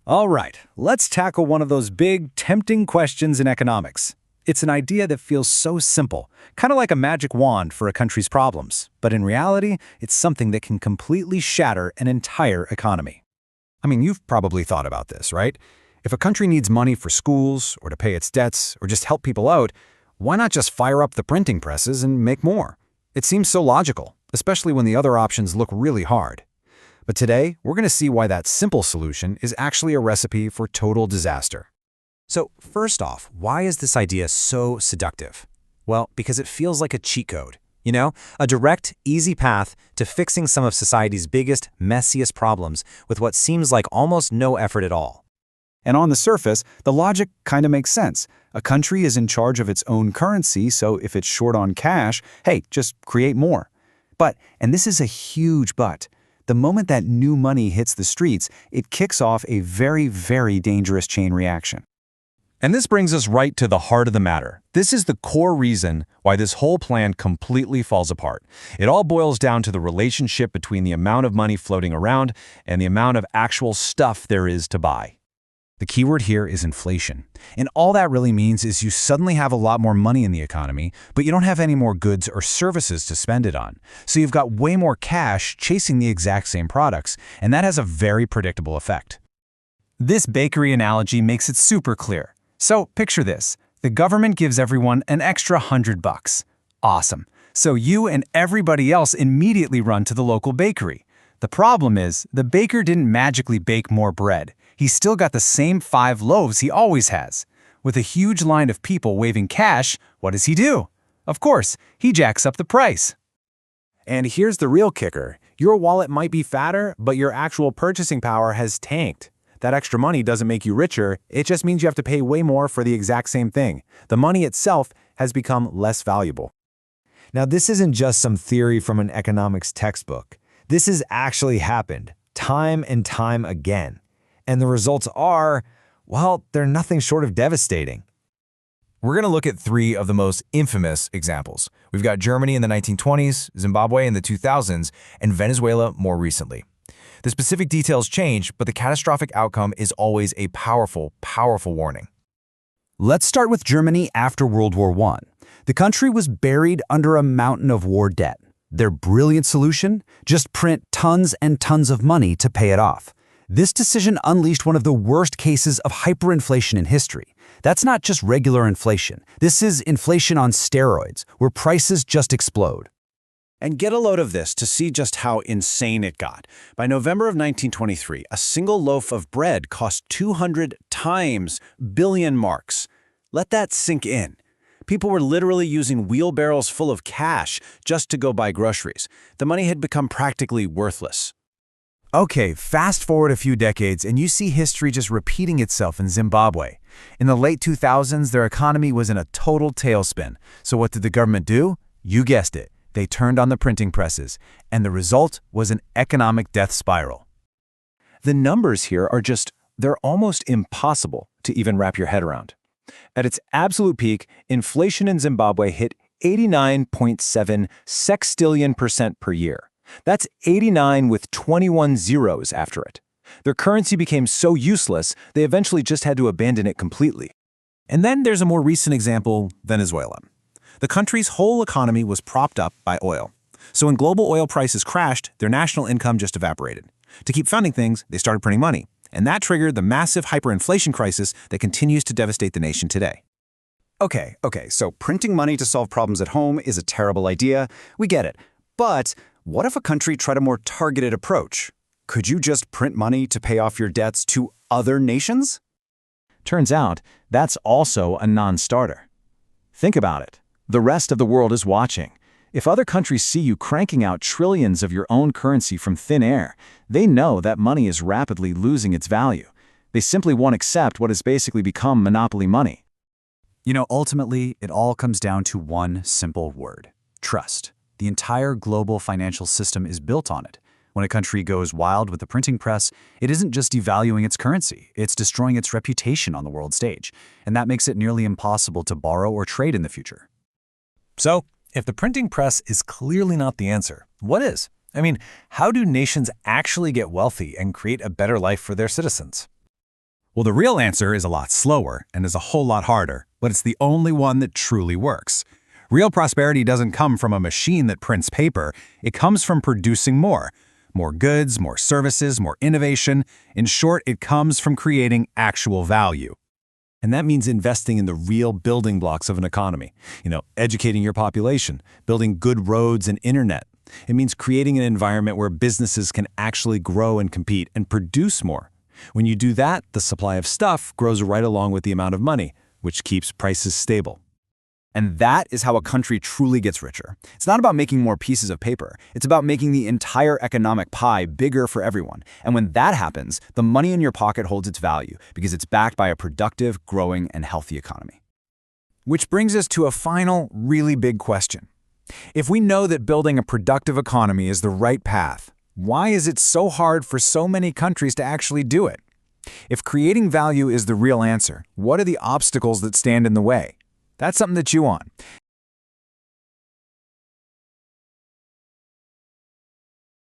All right, let's tackle one of those big, tempting questions in economics. It's an idea that feels so simple, kind of like a magic wand for a country's problems. But in reality, it's something that can completely shatter an entire economy. I mean, you've probably thought about this, right? If a country needs money for schools, or to pay its debts, or just help people out, why not just fire up the printing presses and make more? It seems so logical, especially when the other options look really hard. But today, we're going to see why that simple solution is actually a recipe for total disaster. So first off, why is this idea so seductive? Well, because it feels like a cheat code. You know, a direct, easy path to fixing some of society's biggest, messiest problems with what seems like almost no effort at all. And on the surface, the logic kind of makes sense. A country is in charge of its own currency, so if it's short on cash, hey, just create more. But, and this is a huge but, the moment that new money hits the streets, it kicks off a very, very dangerous chain reaction. And this brings us right to the heart of the matter. This is the core reason why this whole plan completely falls apart. It all boils down to the relationship between the amount of money floating around and the amount of actual stuff there is to buy. The keyword here is inflation. And all that really means is you suddenly have a lot more money in the economy, but you don't have any more goods or services to spend it on. So you've got way more cash chasing the exact same products, and that has a very predictable effect. This bakery analogy makes it super clear. So picture this. The government gives everyone an extra $100. Awesome. So you and everybody else immediately run to the local bakery. The problem is, the baker didn't magically bake more bread. He's still got the same 5 loaves he always has. With a huge line of people waving cash, what does he do? Of course, he jacks up the price. And here's the real kicker. Your wallet might be fatter, but your actual purchasing power has tanked. That extra money doesn't make you richer, it just means you have to pay way more for the exact same thing. The money itself has become less valuable. Now, this isn't just some theory from an economics textbook. This has actually happened, time and time again. And the results are, well, they're nothing short of devastating. We're going to look at 3 of the most infamous examples. We've got Germany in the 1920s, Zimbabwe in the 2000s, and Venezuela more recently. The specific details change, but the catastrophic outcome is always a powerful, powerful warning. Let's start with Germany after World War I. The country was buried under a mountain of war debt. Their brilliant solution? Just print tons and tons of money to pay it off. This decision unleashed one of the worst cases of hyperinflation in history. That's not just regular inflation. This is inflation on steroids, where prices just explode. And get a load of this to see just how insane it got. By November of 1923, a single loaf of bread cost 200 times billion marks. Let that sink in. People were literally using wheelbarrows full of cash just to go buy groceries. The money had become practically worthless. Okay, fast forward a few decades and you see history just repeating itself in Zimbabwe. In the late 2000s, their economy was in a total tailspin. So what did the government do? You guessed it. They turned on the printing presses, and the result was an economic death spiral. The numbers here are they're almost impossible to even wrap your head around. At its absolute peak, inflation in Zimbabwe hit 89.7 sextillion% per year. That's 89 with 21 zeros after it. Their currency became so useless, they eventually just had to abandon it completely. And then there's a more recent example, Venezuela. The country's whole economy was propped up by oil. So when global oil prices crashed, their national income just evaporated. To keep funding things, they started printing money. And that triggered the massive hyperinflation crisis that continues to devastate the nation today. Okay, so printing money to solve problems at home is a terrible idea. We get it. But what if a country tried a more targeted approach? Could you just print money to pay off your debts to other nations? Turns out, that's also a non-starter. Think about it. The rest of the world is watching. If other countries see you cranking out trillions of your own currency from thin air, they know that money is rapidly losing its value. They simply won't accept what has basically become monopoly money. You know, ultimately, it all comes down to one simple word: trust. The entire global financial system is built on it. When a country goes wild with the printing press, it isn't just devaluing its currency, it's destroying its reputation on the world stage. And that makes it nearly impossible to borrow or trade in the future. So, if the printing press is clearly not the answer, what is? I mean, how do nations actually get wealthy and create a better life for their citizens? Well, the real answer is a lot slower and is a whole lot harder, but it's the only one that truly works. Real prosperity doesn't come from a machine that prints paper. It comes from producing more. More goods, more services, more innovation. In short, it comes from creating actual value. And that means investing in the real building blocks of an economy. Educating your population, building good roads and internet. It means creating an environment where businesses can actually grow and compete and produce more. When you do that, the supply of stuff grows right along with the amount of money, which keeps prices stable. And that is how a country truly gets richer. It's not about making more pieces of paper. It's about making the entire economic pie bigger for everyone. And when that happens, the money in your pocket holds its value because it's backed by a productive, growing, and healthy economy. Which brings us to a final, really big question. If we know that building a productive economy is the right path, why is it so hard for so many countries to actually do it? If creating value is the real answer, what are the obstacles that stand in the way? That's something to chew on.